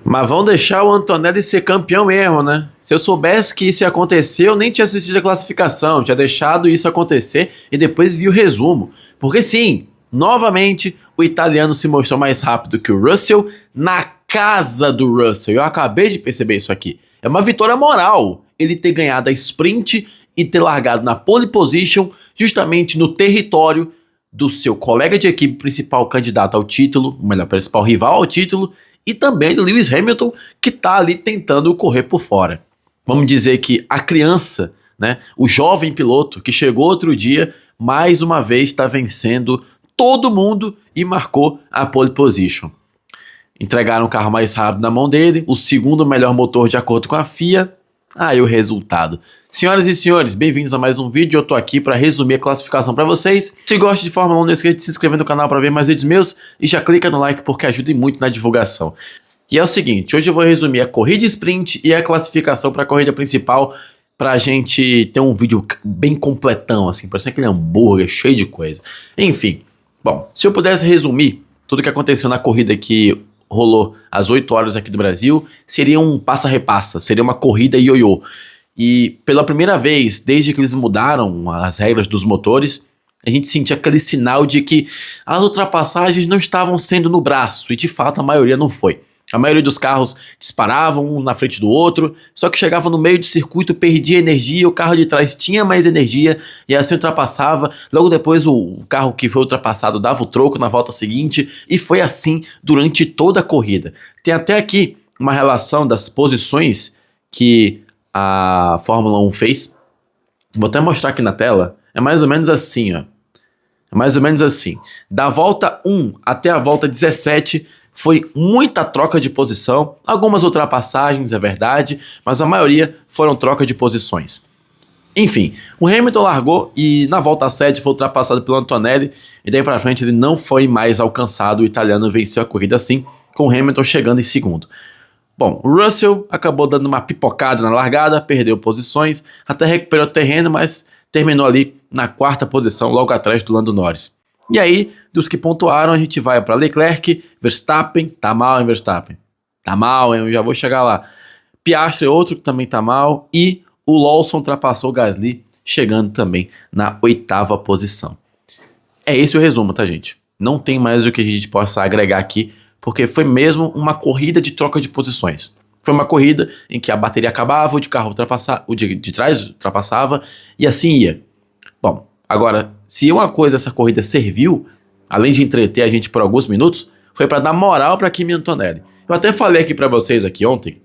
Mas vão deixar o Antonelli ser campeão mesmo, né? Se eu soubesse que isso ia acontecer, eu nem tinha assistido a classificação, tinha deixado isso acontecer e depois vi o resumo. Porque sim, novamente, o italiano se mostrou mais rápido que o Russell na casa do Russell. Eu acabei de perceber isso aqui. É uma vitória moral ele ter ganhado a sprint e ter largado na pole position justamente no território do seu colega de equipe principal candidato ao título, ou melhor, principal rival ao título, e também do Lewis Hamilton, que está ali tentando correr por fora. Vamos dizer que a criança, né, o jovem piloto que chegou outro dia, mais uma vez está vencendo todo mundo e marcou a pole position. Entregaram o carro mais rápido na mão dele, o segundo melhor motor de acordo com a FIA. Aí o resultado. Senhoras e senhores, bem-vindos a mais um vídeo. Eu tô aqui para resumir a classificação para vocês. Se gosta de Fórmula 1, não esqueça de se inscrever no canal para ver mais vídeos meus e já clica no like porque ajuda muito na divulgação. E é o seguinte, hoje eu vou resumir a corrida sprint e a classificação para a corrida principal pra gente ter um vídeo bem completão, assim, parecendo aquele hambúrguer cheio de coisa. Enfim, bom, se eu pudesse resumir tudo o que aconteceu na corrida que rolou às 8 horas aqui do Brasil, seria um passa-repassa, seria uma corrida ioiô. E pela primeira vez, desde que eles mudaram as regras dos motores, a gente sentia aquele sinal de que as ultrapassagens não estavam sendo no braço, e de fato a maioria não foi. A maioria dos carros disparavam um na frente do outro, só que chegava no meio do circuito, perdia energia, o carro de trás tinha mais energia e assim ultrapassava. Logo depois o carro que foi ultrapassado dava o troco na volta seguinte e foi assim durante toda a corrida. Tem até aqui uma relação das posições que a Fórmula 1 fez. Vou até mostrar aqui na tela. É mais ou menos assim, ó. É mais ou menos assim. Da volta 1 até a volta 17... foi muita troca de posição, algumas ultrapassagens, é verdade, mas a maioria foram troca de posições. Enfim, o Hamilton largou e na volta 7 foi ultrapassado pelo Antonelli, e daí pra frente ele não foi mais alcançado, o italiano venceu a corrida assim, com o Hamilton chegando em segundo. Bom, o Russell acabou dando uma pipocada na largada, perdeu posições, até recuperou terreno, mas terminou ali na quarta posição, logo atrás do Lando Norris. E aí, dos que pontuaram, a gente vai para Leclerc, Verstappen, tá mal, hein, Verstappen? Tá mal, hein, eu já vou chegar lá. Piastri, outro que também tá mal, e o Lawson ultrapassou o Gasly, chegando também na 8ª posição. É esse o resumo, tá, gente? Não tem mais o que a gente possa agregar aqui, porque foi mesmo uma corrida de troca de posições. Foi uma corrida em que a bateria acabava, o de carro ultrapassava, o de trás ultrapassava, e assim ia. Bom, agora, se uma coisa essa corrida serviu, além de entreter a gente por alguns minutos, foi para dar moral para Kimi Antonelli. Eu até falei aqui para vocês aqui ontem,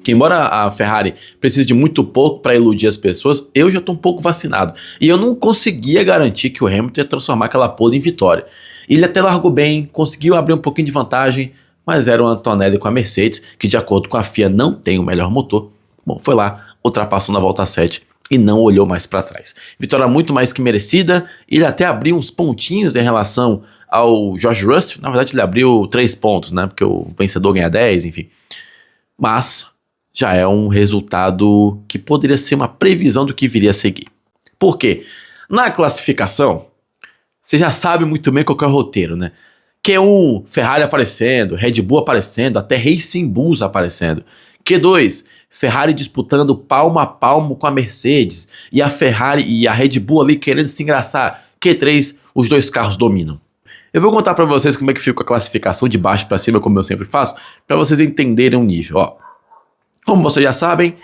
que embora a Ferrari precise de muito pouco para iludir as pessoas, eu já tô um pouco vacinado. E eu não conseguia garantir que o Hamilton ia transformar aquela pole em vitória. Ele até largou bem, conseguiu abrir um pouquinho de vantagem, mas era o Antonelli com a Mercedes, que de acordo com a FIA não tem o melhor motor. Bom, foi lá, ultrapassou na volta 7 e não olhou mais para trás. Vitória muito mais que merecida, ele até abriu uns pontinhos em relação ao George Russell, na verdade ele abriu 3 pontos, né, porque o vencedor ganha 10, enfim. Mas já é um resultado que poderia ser uma previsão do que viria a seguir. Por quê? Na classificação, você já sabe muito bem qual que é o roteiro, né? Q1, Ferrari aparecendo, Red Bull aparecendo, até Racing Bulls aparecendo. Q2, Ferrari disputando palmo a palmo com a Mercedes e a Ferrari e a Red Bull ali querendo se engraçar. Q3, os dois carros dominam. Eu vou contar para vocês como é que fica a classificação de baixo para cima, como eu sempre faço, para vocês entenderem o nível. Ó, como vocês já sabem,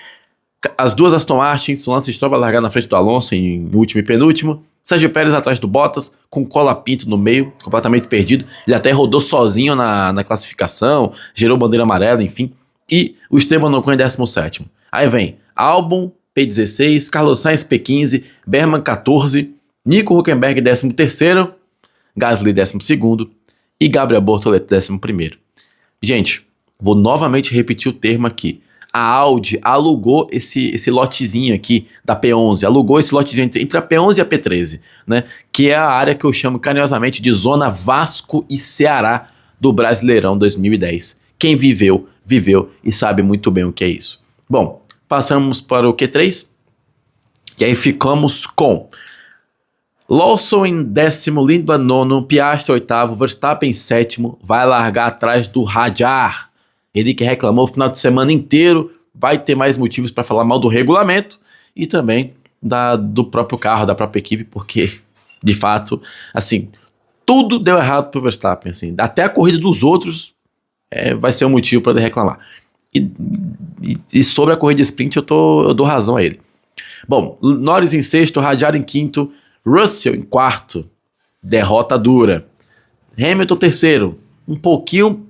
as duas Aston Martins, o Lance Stroll vai largar na frente do Alonso em último e penúltimo, Sérgio Pérez atrás do Bottas, com Colapinto no meio, completamente perdido. Ele até rodou sozinho na classificação, gerou bandeira amarela, enfim. E o Esteban Ocon em 17º. Aí vem Albon, P16, Carlos Sainz, P15, Berman, 14, Nico Hülkenberg, 13º, Gasly, 12º e Gabriel Bortoleto, 11º. Gente, vou novamente repetir o termo aqui. A Audi alugou esse lotezinho aqui da P11, alugou esse lotezinho entre a P11 e a P13, né? Que é a área que eu chamo carinhosamente de Zona Vasco e Ceará do Brasileirão 2010. Quem viveu, viveu e sabe muito bem o que é isso. Bom, passamos para o Q3, e aí ficamos com Lawson em 10º, Lindman 9º, Piastri 8º, Verstappen 7º, vai largar atrás do Hadjar Ele que reclamou o final de semana inteiro, vai ter mais motivos para falar mal do regulamento e também do próprio carro, da própria equipe, porque, de fato, assim, tudo deu errado pro Verstappen, assim, até a corrida dos outros vai ser um motivo para ele reclamar. E sobre a corrida de sprint eu dou razão a ele. Bom, Norris em sexto, Ricciardo em quinto, Russell em quarto, derrota dura. Hamilton terceiro, um pouquinho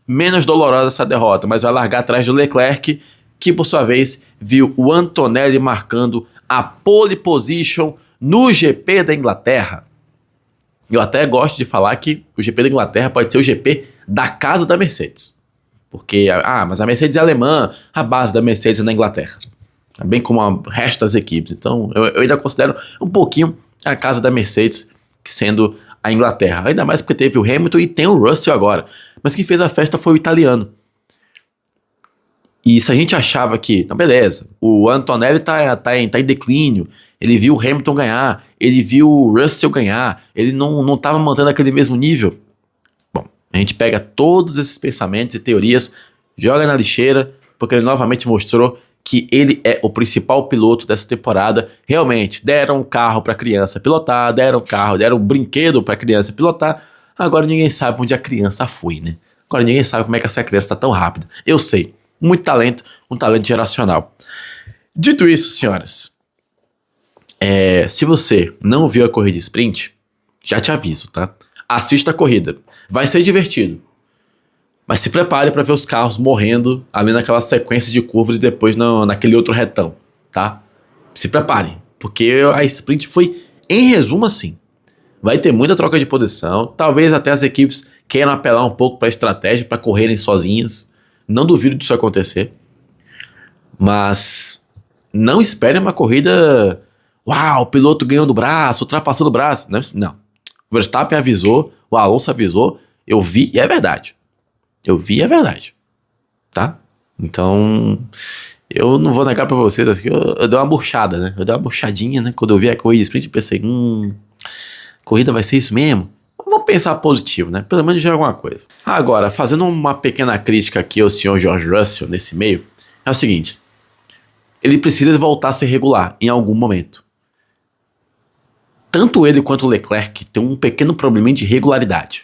menos dolorosa essa derrota, mas vai largar atrás do Leclerc, que por sua vez viu o Antonelli marcando a pole position no GP da Inglaterra. Eu até gosto de falar que o GP da Inglaterra pode ser o GP da casa da Mercedes. Porque, mas a Mercedes é alemã, a base da Mercedes é na Inglaterra. Bem como o resto das equipes. Então, eu ainda considero um pouquinho a casa da Mercedes sendo a Inglaterra. Ainda mais porque teve o Hamilton e tem o Russell agora. Mas quem fez a festa foi o italiano. E se a gente achava que, não, beleza, o Antonelli tá em declínio, ele viu o Hamilton ganhar, ele viu o Russell ganhar, ele não tava mantendo aquele mesmo nível. Bom, a gente pega todos esses pensamentos e teorias, joga na lixeira, porque ele novamente mostrou que ele é o principal piloto dessa temporada. Realmente, deram um carro para criança pilotar, deram um brinquedo para criança pilotar. Agora ninguém sabe onde a criança foi, né? Agora ninguém sabe como é que essa criança tá tão rápida. Eu sei, muito talento, um talento geracional. Dito isso, senhoras, se você não viu a corrida sprint, já te aviso, tá? Assista a corrida, vai ser divertido. Mas se prepare para ver os carros morrendo ali naquela sequência de curvas e depois naquele outro retão, tá? Se prepare, porque a sprint foi, em resumo, assim. Vai ter muita troca de posição, talvez até as equipes queiram apelar um pouco para a estratégia, para correrem sozinhas. Não duvido disso acontecer. Mas não espere uma corrida... Uau, o piloto ganhou do braço, ultrapassou do braço. Não. O Verstappen avisou, o Alonso avisou, eu vi e é verdade. Eu vi e é verdade. Tá? Então, eu não vou negar pra vocês, assim, eu dei uma murchada, né? Eu dei uma murchadinha, né? Quando eu vi a corrida sprint, eu pensei, corrida vai ser isso mesmo? Vamos pensar positivo, né? Pelo menos já é alguma coisa. Agora, fazendo uma pequena crítica aqui ao senhor George Russell nesse meio, é o seguinte. Ele precisa voltar a ser regular em algum momento. Tanto ele quanto o Leclerc tem um pequeno probleminha de regularidade.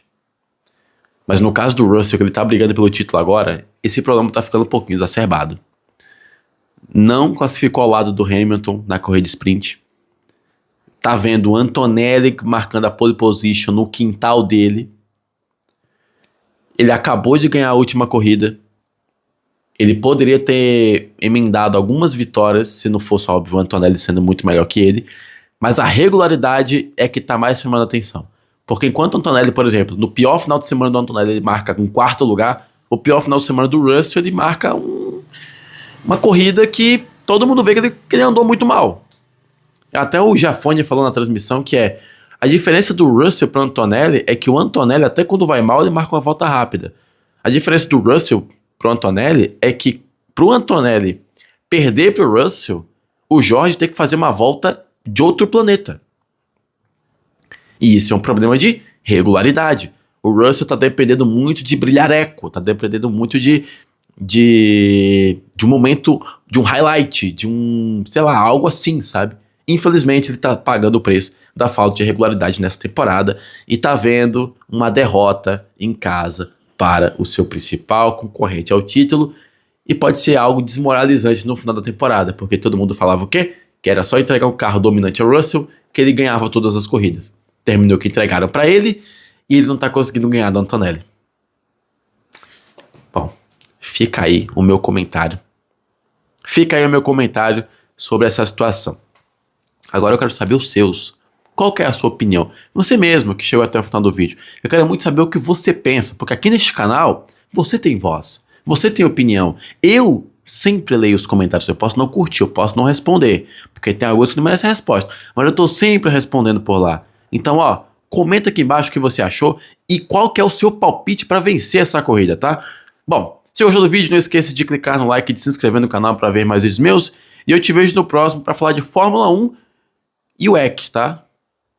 Mas no caso do Russell, que ele tá brigando pelo título agora, esse problema tá ficando um pouquinho exacerbado. Não classificou ao lado do Hamilton na corrida sprint. Tá vendo o Antonelli marcando a pole position no quintal dele. Ele acabou de ganhar a última corrida. Ele poderia ter emendado algumas vitórias, se não fosse, óbvio, o Antonelli sendo muito melhor que ele. Mas a regularidade é que tá mais chamando a atenção. Porque enquanto o Antonelli, por exemplo, no pior final de semana do Antonelli ele marca um quarto lugar, o pior final de semana do Russell ele marca uma corrida que todo mundo vê que ele andou muito mal. Até o Jafone falou na transmissão que a diferença do Russell pro Antonelli é que o Antonelli, até quando vai mal, ele marca uma volta rápida. A diferença do Russell pro Antonelli é que pro Antonelli perder pro Russell, o Jorge tem que fazer uma volta de outro planeta. E isso é um problema de regularidade. O Russell tá dependendo muito de brilhareco, tá dependendo muito de um momento, de um highlight, de sei lá, algo assim, sabe? Infelizmente ele tá pagando o preço da falta de regularidade nessa temporada e tá vendo uma derrota em casa para o seu principal concorrente ao título e pode ser algo desmoralizante no final da temporada, porque todo mundo falava o quê? Que era só entregar um carro dominante ao Russell que ele ganhava todas as corridas. Terminou que entregaram para ele e ele não tá conseguindo ganhar do Antonelli. Bom, fica aí o meu comentário. Fica aí o meu comentário sobre essa situação. Agora eu quero saber os seus. Qual que é a sua opinião? Você mesmo que chegou até o final do vídeo. Eu quero muito saber o que você pensa, porque aqui neste canal você tem voz, você tem opinião. Eu sempre leio os comentários. Eu posso não curtir, eu posso não responder, porque tem alguns que não merecem resposta. Mas eu tô sempre respondendo por lá. Então, comenta aqui embaixo o que você achou e qual que é o seu palpite para vencer essa corrida, tá? Bom, se gostou do vídeo, não esqueça de clicar no like e de se inscrever no canal para ver mais vídeos meus. E eu te vejo no próximo para falar de Fórmula 1 e o EC, tá?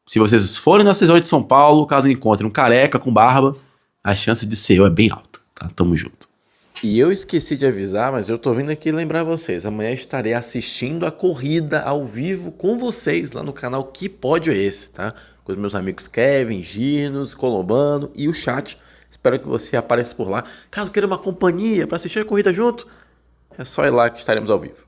Se vocês forem na Cisão de São Paulo, caso encontrem um careca com barba, a chance de ser eu é bem alta, tá? Tamo junto. E eu esqueci de avisar, mas eu tô vindo aqui lembrar vocês. Amanhã estarei assistindo a corrida ao vivo com vocês lá no canal Que Pódio é Esse, tá? Com os meus amigos Kevin, Ginos, Colombano e o chat. Espero que você apareça por lá. Caso queira uma companhia para assistir a corrida junto, é só ir lá que estaremos ao vivo.